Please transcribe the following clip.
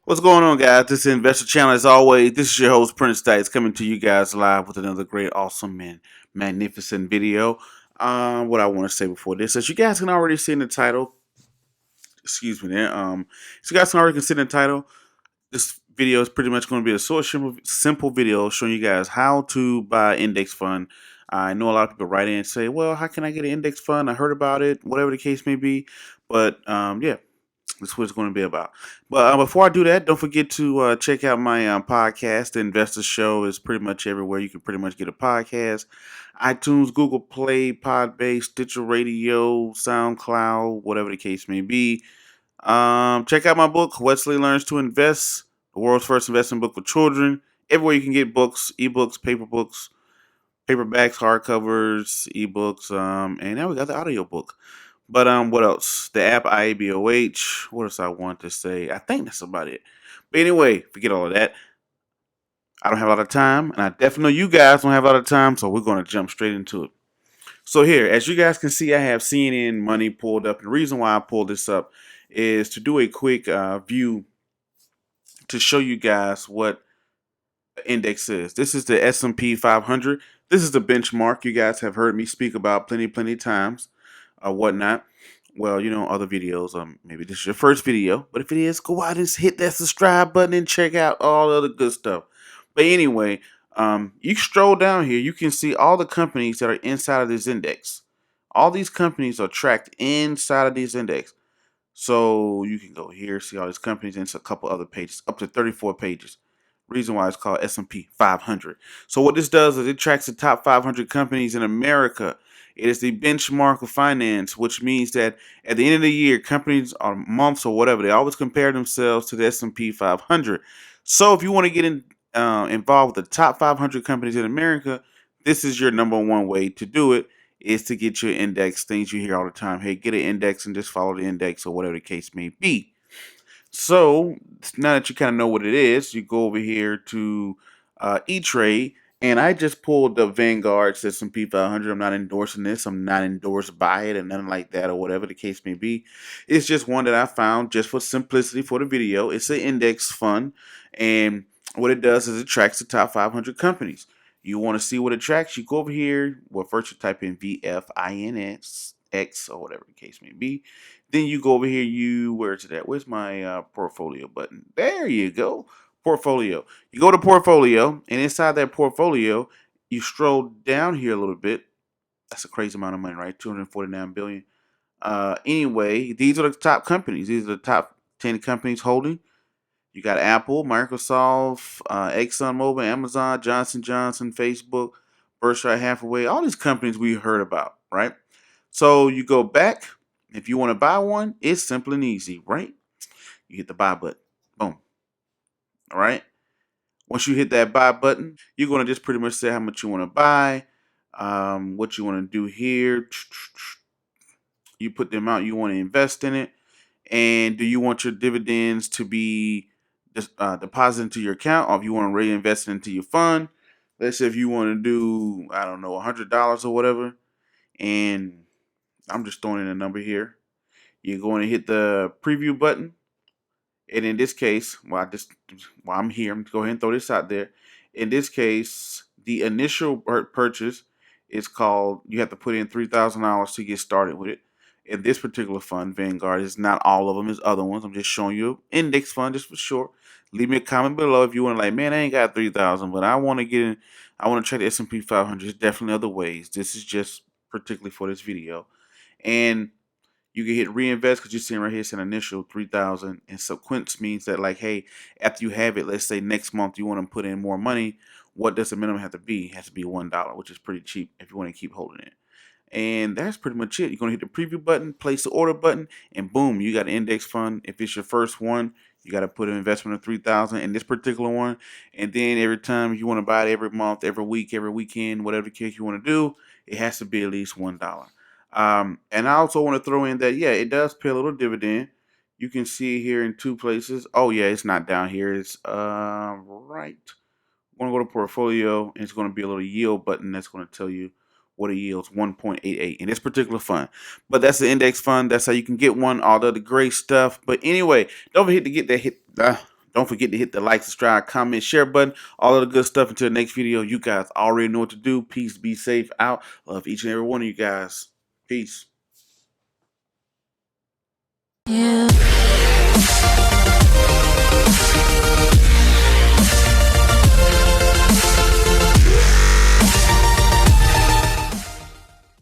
What's going on, guys? This is Investor Channel. As always, this is your host, Prince Dice, coming to you guys live with another great, awesome, and magnificent video. What I want to say before this, as you guys can already see in the title, excuse me there. So you guys can already see in the title, this video is pretty much going to be a short, simple video showing you guys how to buy index fund. I know a lot of people write in and say, well, how can I get an index fund? I heard about it, whatever the case may be. But yeah, that's what it's going to be about. But before I do that, don't forget to check out my podcast. The Investor Show is pretty much everywhere. You can pretty much get a podcast. iTunes, Google Play, Podbase, Stitcher Radio, SoundCloud, whatever the case may be. Check out my book, Wesley Learns to Invest, the world's first investment book for children. Everywhere you can get books, ebooks, paper books, paperbacks, hardcovers, ebooks, and now we got the audio book. But what else? The app IABOH. What else I want to say? I think that's about it. But anyway, forget all of that. I don't have a lot of time, and I definitely know you guys don't have a lot of time, so we're going to jump straight into it. So here, as you guys can see, I have CNN Money pulled up. And the reason why I pulled this up is to do a quick view to show you guys what the index is. This is the S&P 500. This is the benchmark you guys have heard me speak about plenty times, whatnot. Well, other videos. Maybe this is your first video, but if it is, go out and hit that subscribe button and check out all the other good stuff. But anyway, you stroll down here, you can see all the companies that are inside of this index. All these companies are tracked inside of this index. So you can go here, see all these companies, and it's a couple other pages, up to 34 pages. Reason why it's called S&P 500. So what this does is it tracks the top 500 companies in America. It is the benchmark of finance, which means that at the end of the year, companies or months or whatever, they always compare themselves to the S&P 500. So if you want to get involved with the top 500 companies in America, this is your number one way to do it, is to get your index. Things you hear all the time. Hey, get an index and just follow the index or whatever the case may be. So now that you kind of know what it is, you go over here to Etrade, and I just pulled the Vanguard S&P 500. I'm not endorsing this. I'm not endorsed by it and nothing like that or whatever the case may be. It's just one that I found just for simplicity for the video. It's an index fund, and what it does is it tracks the top 500 companies. You want to see what it tracks? You go over here. Well, first you type in VFINX X or whatever the case may be. Then you go over here. Where's it at? Where's my portfolio button? There you go. Portfolio. You go to portfolio, and inside that portfolio, you stroll down here a little bit. That's a crazy amount of money, right? 249 billion. Anyway, these are the top companies. These are the top 10 companies holding. You got Apple, Microsoft, ExxonMobil, Amazon, Johnson Johnson, Facebook, Berkshire Hathaway, all these companies we heard about, right? So you go back. If you want to buy one, it's simple and easy, right? You hit the buy button. Boom. All right. Once you hit that buy button, you're going to just pretty much say how much you want to buy, what you want to do here. You put the amount you want to invest in it. And do you want your dividends to be deposited into your account, or if you want to reinvest it into your fund? Let's say if you want to do, I don't know, $100 or whatever, and I'm just throwing in a number here. You're going to hit the preview button, and in this case, while I'm here, I'm going to go ahead and throw this out there. In this case, the initial purchase is called. You have to put in $3,000 to get started with it. In this particular fund, Vanguard, is not all of them, is other ones. I'm just showing you index fund just for short. Leave me a comment below if you want to, like, man, I ain't got 3,000, but I want to get in. I want to try the S&P 500. There's definitely other ways. This is just particularly for this video. And you can hit reinvest because you're seeing right here it's an initial 3,000, and subsequent means that, like, hey, after you have it, let's say next month you want to put in more money. What does the minimum have to be? It has to be $1, which is pretty cheap if you want to keep holding it. And that's pretty much it. You're going to hit the preview button, place the order button, and boom, you got an index fund. If it's your first one, you got to put an investment of $3,000 in this particular one. And then every time you want to buy it, every month, every week, every weekend, whatever the case you want to do, it has to be at least $1. And I also want to throw in that, yeah, it does pay a little dividend. You can see here in two places. Oh, yeah, it's not down here. It's right. I'm going to go to portfolio, and it's going to be a little yield button that's going to tell you what it yields, 1.88 in this particular fund. But that's the index fund. That's how you can get one. All the other great stuff. But anyway, don't forget to Don't forget to hit the like, subscribe, comment, share button, all of the good stuff. Until the next video, you guys already know what to do. Peace, be safe, out. Love each and every one of you guys. Peace. Yeah.